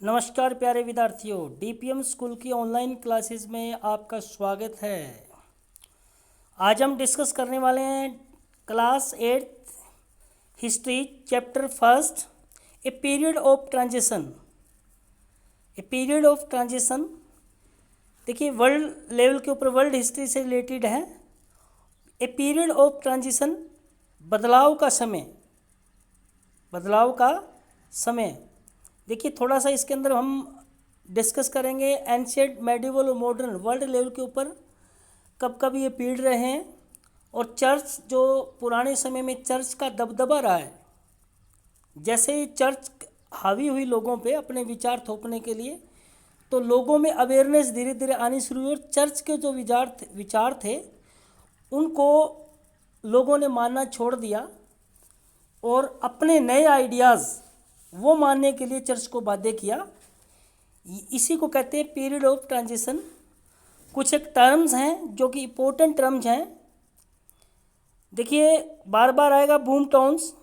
नमस्कार प्यारे विद्यार्थियों, डीपीएम स्कूल की ऑनलाइन क्लासेस में आपका स्वागत है। आज हम डिस्कस करने वाले हैं class 8 history chapter first, a period of transition. A period of transition देखिए वर्ल्ड लेवल के ऊपर वर्ल्ड हिस्ट्री से रिलेटेड है। ए पीरियड ऑफ ट्रांजिशन बदलाव का समय, बदलाव का समय। देखिए थोड़ा सा इसके अंदर हम डिस्कस करेंगे एंशिएंट, मेडिवल और मॉडर्न वर्ल्ड लेवल के ऊपर कब कब ये पीढ़ रहे हैं, और चर्च जो पुराने समय में चर्च का दबदबा रहा है, जैसे ही चर्च हावी हुई लोगों पे अपने विचार थोपने के लिए, तो लोगों में अवेयरनेस धीरे धीरे आनी शुरू हुई और चर्च के जो विचार थे उनको लोगों ने मानना छोड़ दिया और अपने नए आइडियाज़ वो मानने के लिए चर्च को बाध्य किया। इसी को कहते हैं पीरियड ऑफ ट्रांजिशन। कुछ एक टर्म्स हैं जो कि इम्पोर्टेंट टर्म्स हैं। देखिए बार बार आएगा boom towns,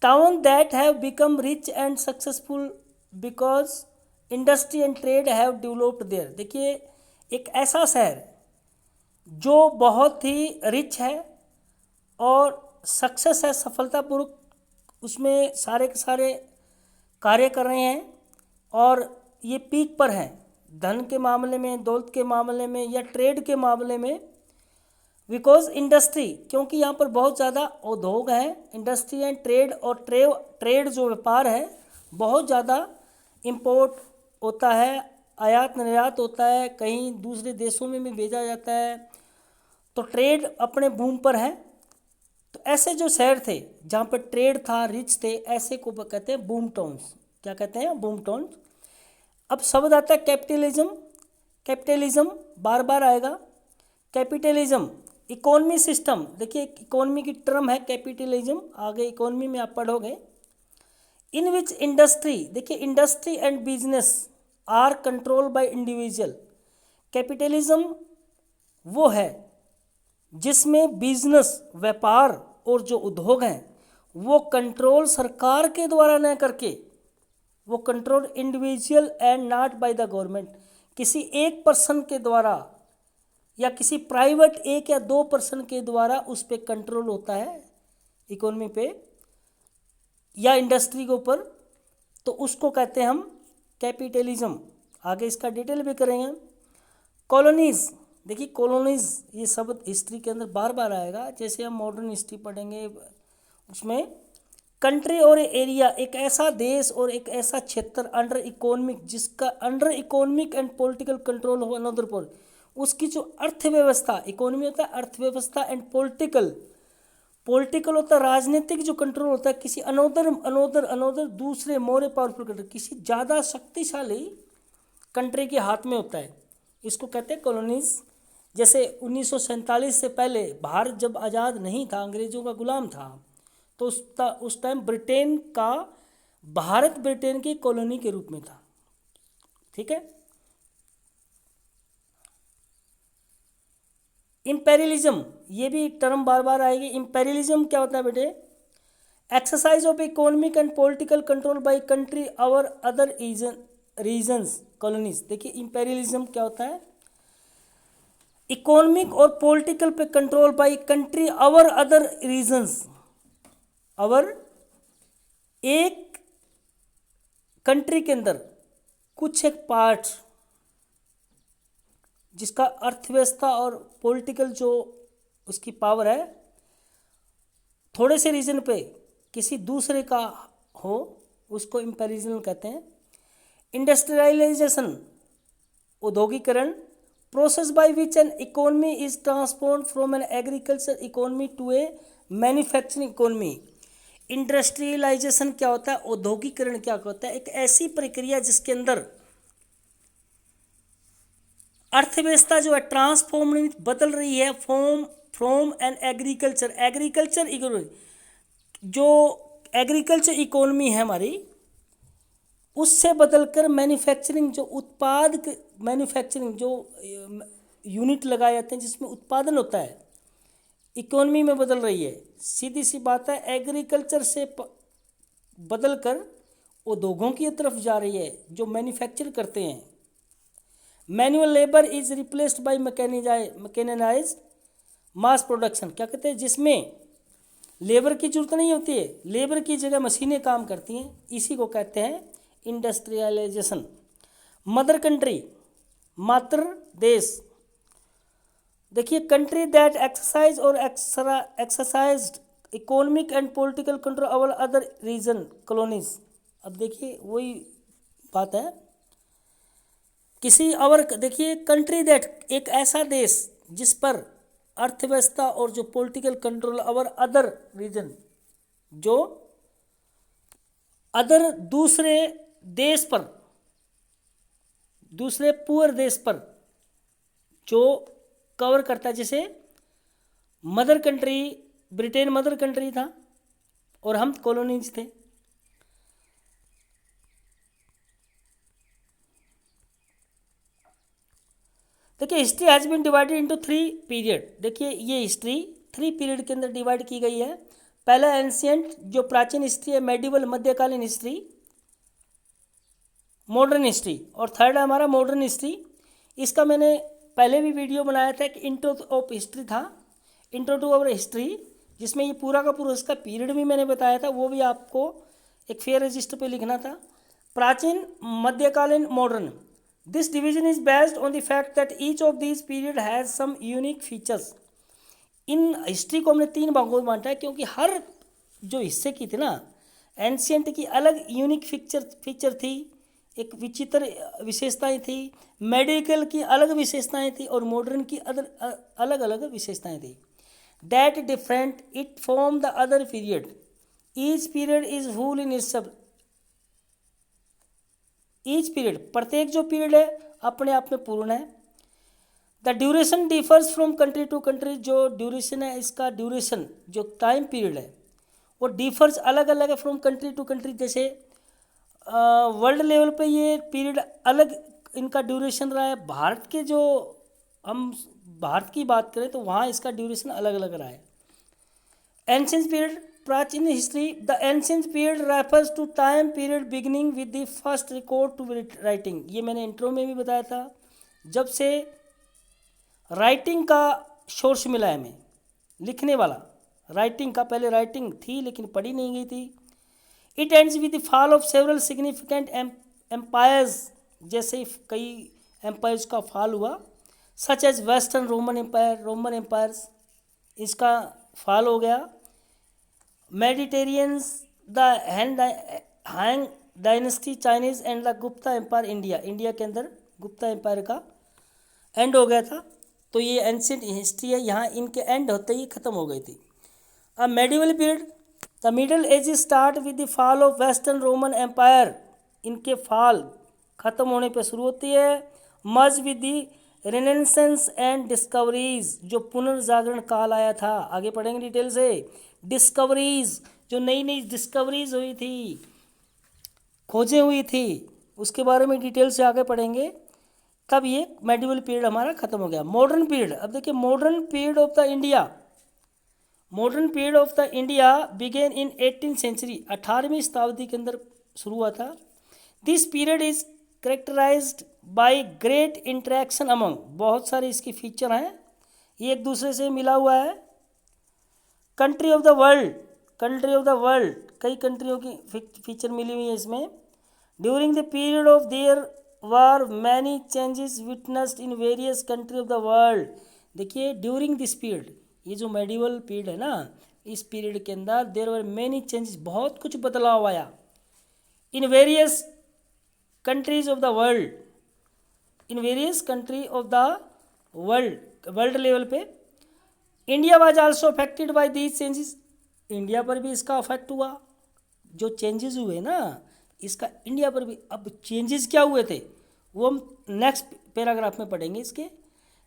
town that have become rich and successful because industry and trade have developed there. देखिए एक ऐसा शहर जो बहुत ही रिच है और सक्सेस है, सफलतापूर्वक उसमें सारे के सारे कार्य कर रहे हैं और ये पीक पर हैं धन के मामले में, दौलत के मामले में या ट्रेड के मामले में। बिकॉज इंडस्ट्री, क्योंकि यहाँ पर बहुत ज़्यादा उद्योग हैं, इंडस्ट्री एंड ट्रेड, और ट्रेड जो व्यापार है बहुत ज़्यादा इंपोर्ट होता है, आयात निर्यात होता है, कहीं दूसरे देशों में भी भेजा जाता है, तो ट्रेड अपने बूम पर है। तो ऐसे जो शहर थे जहाँ पर ट्रेड था, रिच थे, ऐसे को कहते हैं बूम टाउन्स। क्या कहते हैं? Boom towns. अब शब्द आता है कैपिटलिज्म। कैपिटलिज्म बार बार आएगा। Capitalism economy system. देखिए इकोनॉमी की टर्म है कैपिटलिज्म, आगे इकोनॉमी में आप पढ़ोगे। इन विच इंडस्ट्री, देखिए industry and business are control by individual. Capitalism वो है जिसमें बिजनेस, व्यापार और जो उद्योग हैं वो कंट्रोल सरकार के द्वारा न करके, वो control individual and not by the government, किसी एक पर्सन के द्वारा या किसी प्राइवेट एक या दो पर्सन के द्वारा उस पर कंट्रोल होता है, इकोनॉमी पे या इंडस्ट्री के ऊपर, तो उसको कहते हैं हम कैपिटलिज्म। आगे इसका डिटेल भी करेंगे। कॉलोनीज, देखिए कॉलोनीज ये शब्द हिस्ट्री के अंदर बार बार आएगा। जैसे हम मॉडर्न हिस्ट्री पढ़ेंगे उसमें कंट्री और एरिया, एक ऐसा देश और एक ऐसा क्षेत्र अंडर इकोनॉमिक, जिसका under economic and political control हो अनदर पर, उसकी जो अर्थव्यवस्था, इकोनॉमी होता है अर्थव्यवस्था एंड पॉलिटिकल, पॉलिटिकल होता है राजनीतिक जो कंट्रोल होता है किसी अनोदर दूसरे मोर पावरफुल कंट्री, किसी ज़्यादा शक्तिशाली कंट्री के हाथ में होता है, इसको कहते हैं कॉलोनीज। जैसे 1947 से पहले भारत जब आज़ाद नहीं था, अंग्रेज़ों का गुलाम था, तो उस टाइम ब्रिटेन का, भारत ब्रिटेन की कॉलोनी के रूप में था। ठीक है। इंपेरियलिज्म, ये भी टर्म बार बार आएगी। इंपेरियलिज्म क्या होता है बेटे? Exercise of economic and political control by country और अदर रीजन्स कॉलोनीज। देखिए इंपेरियलिज्म क्या होता है? इकोनॉमिक और पॉलिटिकल पे कंट्रोल बाय कंट्री और अदर रीजन्स, और एक कंट्री के अंदर कुछ एक पार्ट जिसका अर्थव्यवस्था और पॉलिटिकल जो उसकी पावर है, थोड़े से रीजन पे किसी दूसरे का हो, उसको इंपेरियलिज्म कहते हैं। इंडस्ट्रियलाइजेशन, औद्योगिकरण, process by which an economy is transform from an agriculture economy to a manufacturing economy. Industrialisation क्या होता है? औद्योगिकरण क्या होता है? एक ऐसी प्रक्रिया जिसके अंदर अर्थव्यवस्था जो है ट्रांसफॉर्म, बदल रही है फ्रॉम एन एग्रीकल्चर इकोनॉमी, जो एग्रीकल्चर इकोनॉमी है हमारी, उससे बदलकर मैन्युफैक्चरिंग, जो मैन्युफैक्चरिंग जो यूनिट लगाए जाते हैं जिसमें उत्पादन होता है, इकोनॉमी में बदल रही है। सीधी सी बात है, एग्रीकल्चर से बदलकर उद्योगों की तरफ जा रही है जो मैन्युफैक्चर करते हैं। Manual labour is replaced by mechanised mass production, क्या कहते हैं, जिसमें लेबर की जरूरत नहीं होती है, लेबर की जगह मशीनें काम करती हैं, इसी को कहते हैं इंडस्ट्रियलाइजेशन। मदर कंट्री, मातृ देश, देखिए कंट्री दैट एक्सरसाइज और exercised economic and political control over other region colonies. अब देखिए वही बात है, किसी और, देखिए कंट्री दैट एक ऐसा देश जिस पर अर्थव्यवस्था और जो political control over other region, जो अदर दूसरे देश पर, दूसरे पुअर देश पर जो कवर करता है। जैसे mother country, Britain mother country था और हम कॉलोनीज थे। देखिए history has been divided into 3 period. देखिए ये हिस्ट्री 3 पीरियड के अंदर डिवाइड की गई है। पहला एंशियंट जो प्राचीन हिस्ट्री है, मेडिवल मध्यकालीन हिस्ट्री, मॉडर्न हिस्ट्री, और थर्ड है हमारा मॉडर्न हिस्ट्री। इसका मैंने पहले भी वीडियो बनाया था कि इंट्रो ऑफ हिस्ट्री था, इंट्रो टू अवर हिस्ट्री, जिसमें ये पूरा का पूरा इसका पीरियड भी मैंने बताया था, वो भी आपको एक फेयर रजिस्टर पे लिखना था। प्राचीन, मध्यकालीन, modern. This division is based on the fact that each of these period has some unique features. इन हिस्ट्री को हमने 3 भागों में बांटा है क्योंकि हर जो हिस्से की थी ना, एंशियंट की अलग यूनिक फीचर थी, एक विचित्र विशेषताएं थी, मेडिकल की अलग विशेषताएं थी और मॉडर्न की अलग अलग विशेषताएं थी। That different it from the other period, each period is full in itself. Each period, प्रत्येक जो पीरियड है अपने आप में पूर्ण है। The duration differs from country to country, जो ड्यूरेशन है इसका, ड्यूरेशन जो टाइम पीरियड है वो डिफर्स अलग अलग है फ्रॉम कंट्री टू कंट्री। जैसे वर्ल्ड लेवल पे ये पीरियड अलग इनका ड्यूरेशन रहा है। भारत के जो हम भारत की बात करें तो वहाँ इसका ड्यूरेशन अलग अलग रहा है। एंशिएंट पीरियड, प्राचीन history. The ancient period refers to time period beginning with the first record to writing. ये मैंने इंट्रो में भी बताया था, जब से राइटिंग का सोर्स मिला है हमें, लिखने वाला राइटिंग का, पहले राइटिंग थी लेकिन पढ़ी नहीं गई थी। It ends with the fall of several significant empires, जैसे कई एम्पायर्स का फॉल हुआ, such as western Roman empire, Roman empires, इसका फॉल हो गया। Mediterraneans, the Han dynasty Chinese and the Gupta empire India, India के अंदर गुप्ता एम्पायर का एंड हो गया था। तो ये एंशिएंट हिस्ट्री है, यहाँ इनके एंड होते ही ख़त्म हो गई थी। अब medieval period, the middle age start with the fall of western Roman empire, इनके फॉल खत्म होने पे शुरू होती है। Merge with the renaissance and discoveries, जो पुनर्जागरण काल आया था, आगे पढ़ेंगे डिटेल से। डिस्कवरीज, जो नई नई डिस्कवरीज हुई थी, खोजें हुई थी, उसके बारे में डिटेल से आगे पढ़ेंगे। तब ये मेडिवल पीरियड हमारा खत्म हो गया। मॉडर्न पीरियड, अब देखिए modern period of the India, modern period of the India begin in 18th century, 18वीं शताब्दी के अंदर शुरू हुआ था। This period is characterized by great interaction among, बहुत सारे इसके फीचर हैं, ये एक दूसरे से मिला हुआ है। Country of the world, country of the world, कई कंट्रियों की फीचर मिली हुई है इसमें। During the period of there were many changes witnessed in various country of the world. देखिए ड्यूरिंग दिस पीरियड, ये जो मेडिवल पीरियड है ना, इस पीरियड के अंदर देयर वर मैनी चेंजेस, बहुत कुछ बदलाव आया in various countries of the world, in various country of the world, world level पे। India was also affected by these changes, India पर भी इसका अफेक्ट हुआ, जो चेंजेस हुए ना इसका इंडिया पर भी। अब चेंजेस क्या हुए थे वो हम नेक्स्ट पैराग्राफ में पढ़ेंगे इसके।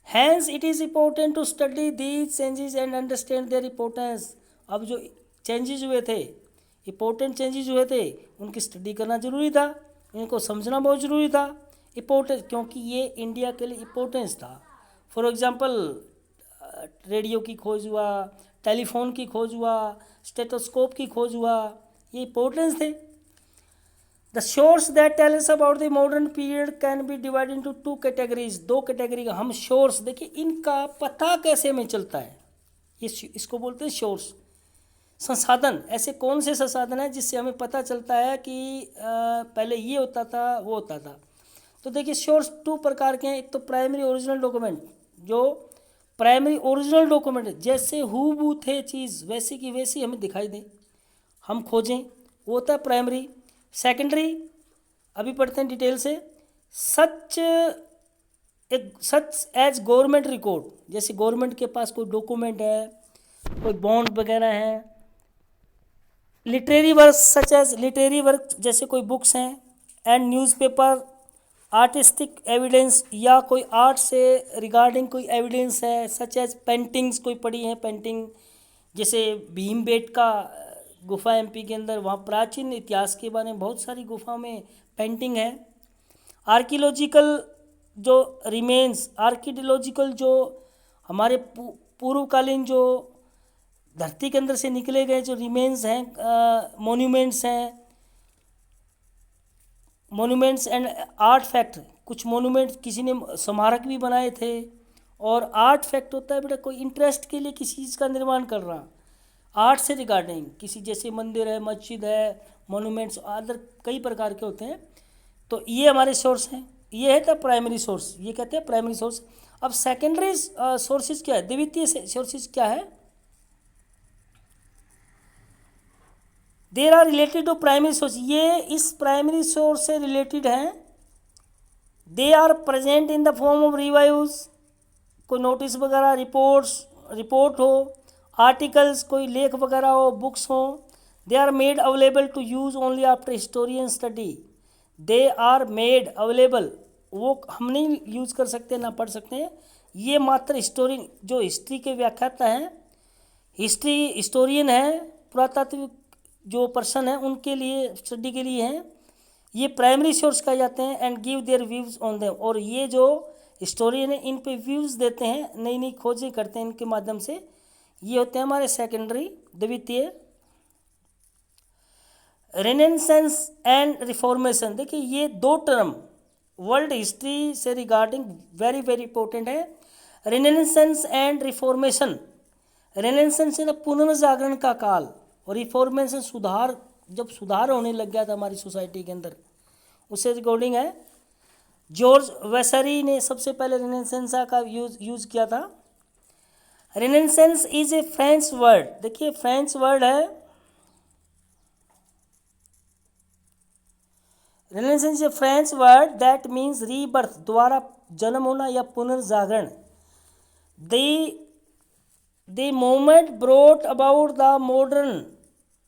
Hence it is important to study these changes and understand their importance. अब जो चेंजेस हुए थे, इम्पोर्टेंट चेंजेस हुए थे, उनकी स्टडी करना जरूरी था, इनको समझना बहुत ज़रूरी था। इम्पोर्टेंस, क्योंकि ये इंडिया के लिए इम्पोर्टेंस था। फॉर एग्जांपल रेडियो की खोज हुआ, टेलीफोन की खोज हुआ, स्टेथोस्कोप की खोज हुआ, ये इम्पोर्टेंस थे। The source that tell us about the modern period can be divide into two categories, दो कैटेगरी का हम सोर्स, देखिए इनका पता कैसे हमें चलता है, इसको बोलते हैं सोर्स। संसाधन, ऐसे कौन से संसाधन हैं जिससे हमें पता चलता है कि पहले ये होता था वो होता था। तो देखिए सोर्स टू प्रकार के हैं। एक तो प्राइमरी ओरिजिनल डॉक्यूमेंट, जो प्राइमरी ओरिजिनल डॉक्यूमेंट जैसे हूबहू थे चीज़ वैसी की वैसी हमें दिखाई दे, हम खोजें, वो होता है प्राइमरी। सेकेंडरी अभी पढ़ते हैं डिटेल से। सच एज गवर्नमेंट रिकॉर्ड, जैसे गवर्नमेंट के पास कोई डॉक्यूमेंट है, कोई बॉन्ड वगैरह है। Literary work such as, literary work जैसे कोई बुक्स हैं। एंड न्यूज़पेपर, आर्टिस्टिक एविडेंस या कोई आर्ट से रिगार्डिंग कोई एविडेंस है, सच एज पेंटिंग्स कोई पड़ी हैं, पेंटिंग जैसे भीमबेटका गुफा एमपी के अंदर, वहाँ प्राचीन इतिहास के बारे में बहुत सारी गुफाओं में पेंटिंग है। आर्कियोलॉजिकल जो रिमेन्स, आर्कियोलॉजिकल जो हमारे पूर्वकालीन जो धरती के अंदर से निकले गए जो रिमेन्स हैं, मोन्यूमेंट्स हैं, मोन्यूमेंट्स एंड आर्ट फैक्ट, कुछ मोन्यूमेंट्स किसी ने स्मारक भी बनाए थे। और आर्ट फैक्ट होता है बेटा कोई इंटरेस्ट के लिए किसी चीज़ का निर्माण कर रहा, आर्ट से रिगार्डिंग किसी, जैसे मंदिर है, मस्जिद है, मोन्यूमेंट्स अदर कई प्रकार के होते हैं। तो ये हमारे सोर्स हैं, ये है तो प्राइमरी सोर्स, ये कहते हैं प्राइमरी सोर्स। अब सेकेंडरी सोर्सेज क्या है, द्वितीय सोर्सेज क्या है, there are related to primary source, ये इस प्राइमरी सोर्स से रिलेटेड हैं। They are present in the form of revives, कोई नोटिस वगैरह, रिपोर्ट हो, आर्टिकल्स कोई लेख वगैरह हो, बुक्स हो। They are made available to use only after historian study, they are made available, वो हम नहीं यूज़ कर सकते ना पढ़ सकते हैं, ये मात्र हिस्टोरियन जो हिस्ट्री के व्याख्याता हैं, हिस्टोरियन है, पुरातात्विक जो पर्सन है उनके लिए स्टडी के लिए हैं, ये प्राइमरी सोर्स कहे जाते हैं। And give their views on them, और ये जो हिस्टोरियन है इन पे व्यूज़ देते हैं, नई नई खोजें करते हैं इनके माध्यम से, ये होते हैं हमारे सेकेंडरी द्वितीय। रेनेसेंस एंड रिफॉर्मेशन, देखिए ये दो टर्म वर्ल्ड हिस्ट्री से रिगार्डिंग वेरी वेरी इंपॉर्टेंट है। रेनेसेंस एंड रिफॉर्मेशन, रेनेसेंस है पुनर्जागरण का काल, और रिफॉर्मेशन सुधार, जब सुधार होने लग गया था हमारी सोसाइटी के अंदर, उससे रिकॉर्डिंग है। जॉर्ज वेसरी ने सबसे पहले रेनेसेंस का यूज़ किया था। Renaissance is a French word, देखिए फ्रेंच वर्ड है, renaissance A French word that means rebirth, दोबारा जन्म होना या पुनर्जागरण। The movement brought about the modern,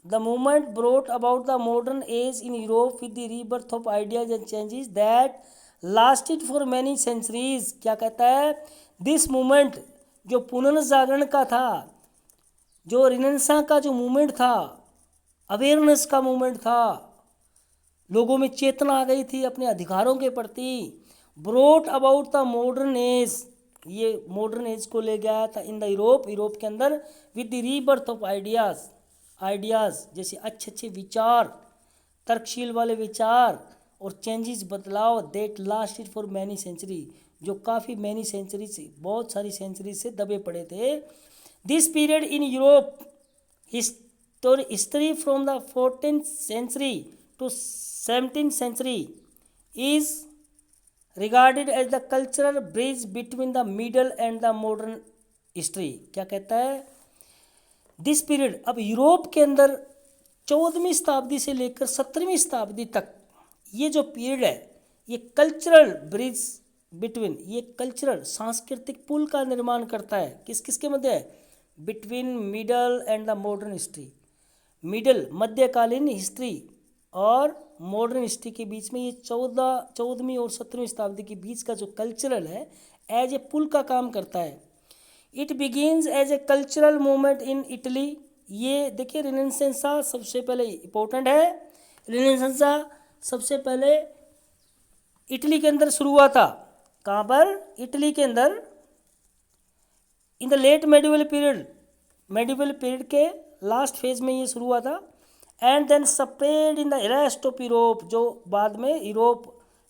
the movement brought about the modern age in Europe with the rebirth of ideas and changes that lasted for many centuries, क्या कहता है, this movement जो पुनर्जागरण का था, जो रिनेसां का जो मूवमेंट था, अवेयरनेस का मूवमेंट था, लोगों में चेतना आ गई थी अपने अधिकारों के प्रति, brought about the modern age, ये मॉडर्न एज को ले गया था इन द यूरोप के अंदर, with the rebirth of ideas जैसे अच्छे अच्छे विचार, तर्कशील वाले विचार, और चेंजेस बदलाव, that lasted for many century, जो काफ़ी मैनी सेंचुरी से, बहुत सारी सेंचुरी से दबे पड़े थे। This period in Europe history from the 14th century to 17th century is regarded as the cultural bridge between the middle and the modern history, क्या कहता है, दिस पीरियड, अब यूरोप के अंदर 14वीं शताब्दी से लेकर 17वीं शताब्दी तक ये जो पीरियड है, ये कल्चरल ब्रिज बिटवीन, ये कल्चरल सांस्कृतिक पुल का निर्माण करता है, किस किस के मध्य है, between middle and the modern history, middle मध्यकालीन हिस्ट्री और मॉडर्न हिस्ट्री के बीच में ये 14वीं और 17वीं शताब्दी के बीच का जो कल्चरल है, एज ए पुल का काम करता है। It begins as a cultural movement in Italy, ये देखिए रेनेसां सबसे पहले इम्पोर्टेंट है, रेनेसां सबसे पहले इटली के अंदर शुरू हुआ था, कहाँ पर, इटली के अंदर, in the late medieval period के लास्ट फेज में ये शुरू हुआ था। And then spread in the rest of Europe, जो बाद में यूरोप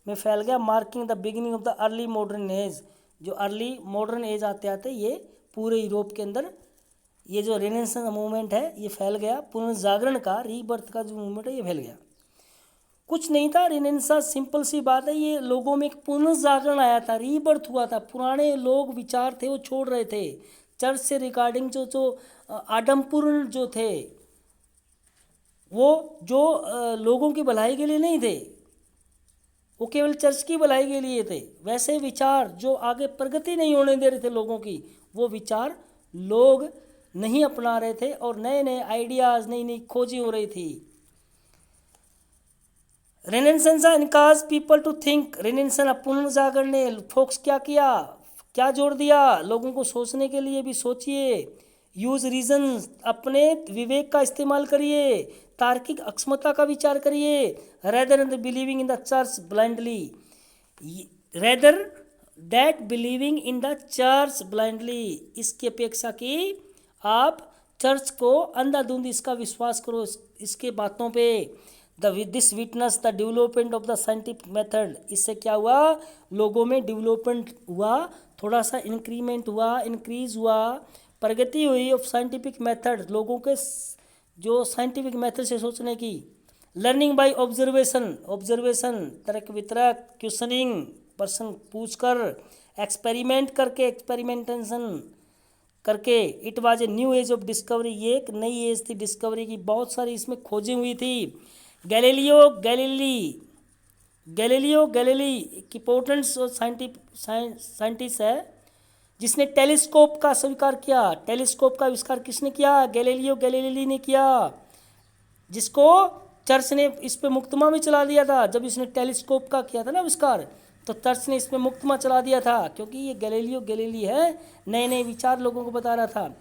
में फैल गया, marking the beginning of the early modern age, जो अर्ली मॉडर्न एज आते आते ये पूरे यूरोप के अंदर ये जो रेनेसांस मूवमेंट है ये फैल गया, पुनर्जागरण का, रीबर्थ का जो मूवमेंट है ये फैल गया। कुछ नहीं था रेनेसांस, सिंपल सी बात है, ये लोगों में एक पुनर्जागरण आया था, रीबर्थ हुआ था। पुराने लोग विचार थे वो छोड़ रहे थे, चर्च से रिगार्डिंग जो जो आडम्बरपूर्ण जो थे वो जो लोगों की भलाई के लिए नहीं थे, वो केवल चर्च की भलाई के लिए थे। वैसे विचार जो आगे प्रगति नहीं होने दे रहे थे लोगों की, वो विचार लोग नहीं अपना रहे थे और नए नए आइडियाज़, नई नई खोजें हो रही थी। Renaissance encourages people to think, renaissance पुनर्जागरण ने फोकस क्या किया, क्या जोड़ दिया, लोगों को सोचने के लिए भी सोचिए। यूज रीजन, अपने विवेक का इस्तेमाल करिए, तार्किक अक्षमता का विचार करिए। Rather than believing in the church blindly, rather that believing in the church blindly, इसकी अपेक्षा की आप चर्च को अंधाधुंध इसका विश्वास करो, इसके बातों पे। This witness the development of the scientific method, इससे क्या हुआ, लोगों में डेवलपमेंट हुआ, थोड़ा सा इंक्रीमेंट हुआ, इंक्रीज हुआ, प्रगति हुई ऑफ साइंटिफिक मेथड, लोगों के जो साइंटिफिक मेथड से सोचने की। लर्निंग बाय ऑब्जर्वेशन, ऑब्जर्वेशन, तर्क वितरक, क्वेश्चनिंग, प्रश्न पूछकर, एक्सपेरिमेंट करके, एक्सपेरिमेंटेशन करके। It was a new age of discovery, ये एक नई एज थी डिस्कवरी की, बहुत सारी इसमें खोजें हुई थी। गैलीलियो गैलीली की पोर्टेंट साइंटिस्ट है जिसने टेलीस्कोप का आविष्कार किया। टेलीस्कोप का आविष्कार किसने किया, गैलीलियो गैलीली ने किया, जिसको चर्च ने इस पे मुकदमा भी चला दिया था। जब इसने टेलीस्कोप का किया था ना आविष्कार, तो चर्च ने इसमें मुकदमा चला दिया था, क्योंकि ये गैलीलियो गैलीली है, नए नए विचार लोगों को बता रहा था।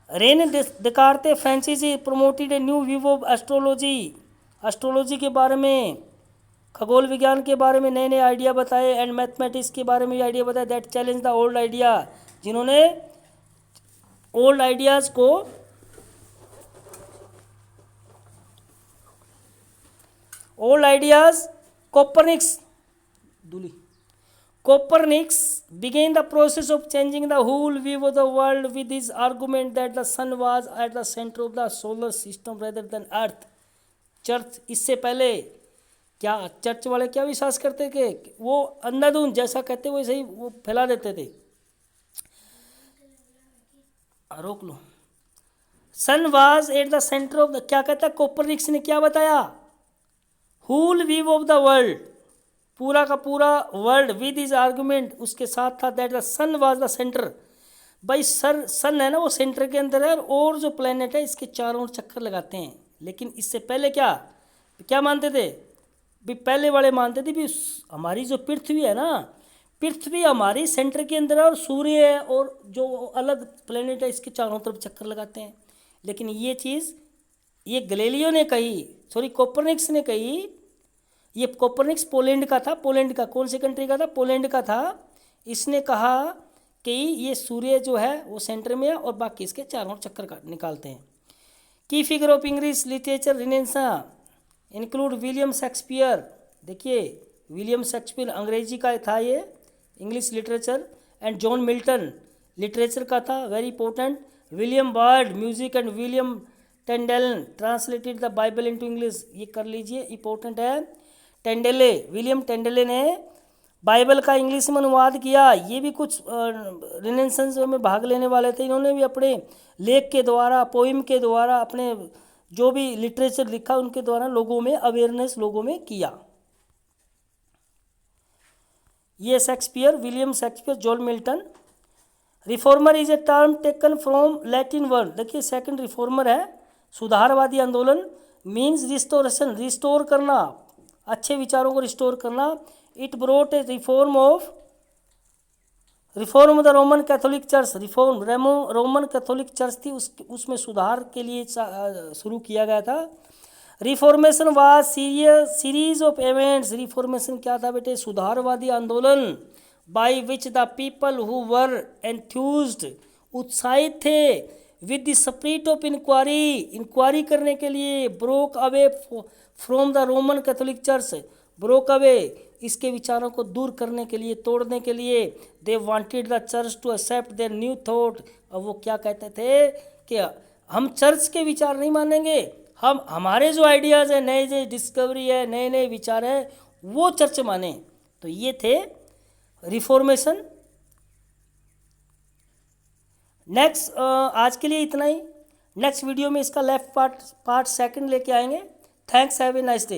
रेने डेकार्ते फ्रांसीसी promoted a new view of astrology, astrology के बारे में, खगोल विज्ञान के बारे में नए नए आइडिया बताए, एंड मैथमेटिक्स के बारे में आइडिया बताए, that challenge the old idea, जिन्होंने ओल्ड आइडियाज़ को Copernicus began the process of changing the whole view of the world with his argument that the sun was at the center of the solar system rather than earth. Church इससे पहले क्या, church वाले क्या विश्वास करते थे, वो अंधाधुंध जैसा कहते वैसे ही वो फैला देते थे। रोक लो। Sun was at the centre of the, क्या कहता है, कोपरनिकस ने क्या बताया, whole view of the world, पूरा का पूरा वर्ल्ड, विद इज आर्गुमेंट, उसके साथ था that the sun was the centre. भाई सन है ना, वो सेंटर के अंदर है, और जो प्लेनेट है इसके चारों ओर चक्कर लगाते हैं। लेकिन इससे पहले क्या क्या मानते थे भी, पहले वाले मानते थे भी हमारी जो पृथ्वी है ना, पृथ्वी हमारी सेंटर के अंदर है और सूर्य है और जो अलग प्लेनेट है इसके चारों तरफ चक्कर लगाते हैं। लेकिन ये चीज़ ये गैलीलियो ने कही, सॉरी कोपरनिकस ने कही। ये कोपरनिकस पोलैंड का था, पोलैंड का, कौन सी कंट्री का था, पोलैंड का था। इसने कहा कि ये सूर्य जो है वो सेंटर में है और बाकी इसके चारों ओर चक्कर निकालते हैं। की figure of English literature renaissance include William Shakespeare, देखिए विलियम शेक्सपियर अंग्रेजी का था ये, English literature, and John Milton literature का था, very important. William Byrd music, and William Tyndale translated the Bible into English, ये कर लीजिए, इंपॉर्टेंट है। टेंडेले, विलियम टेंडेले ने बाइबल का इंग्लिश में अनुवाद किया। ये भी कुछ रिनेसांस में भाग लेने वाले थे, इन्होंने भी अपने लेख के द्वारा, पोइम के द्वारा, अपने जो भी लिटरेचर लिखा उनके द्वारा लोगों में अवेयरनेस लोगों में किया। ये Shakespeare, William Shakespeare, John Milton. Reformer is a term taken from Latin word, देखिए सेकंड रिफॉर्मर है, सुधारवादी आंदोलन, मीन्स रिस्टोरेशन, रिस्टोर करना, अच्छे विचारों को रिस्टोर करना। It brought a reform the Roman Catholic church, reform Roman Catholic church थी, उसमें सुधार के लिए शुरू किया गया था। Reformation was series of events, reformation क्या था बेटे, सुधारवादी आंदोलन, by which the people who were enthused, उत्साहित थे, with the spirit of inquiry करने के लिए, broke away from the Roman Catholic church, broke away इसके विचारों को दूर करने के लिए, तोड़ने के लिए, they wanted the church to accept their new thought. अब वो क्या कहते थे कि हम चर्च के विचार नहीं मानेंगे, हम हमारे जो आइडियाज़ है, नए जो डिस्कवरी है, नए नए विचार है, वो चर्च माने। तो ये थे रिफॉर्मेशन। नेक्स्ट आज के लिए इतना ही। नेक्स्ट वीडियो में इसका लेफ्ट पार्ट सेकंड लेके आएंगे। Thanks, have a nice day.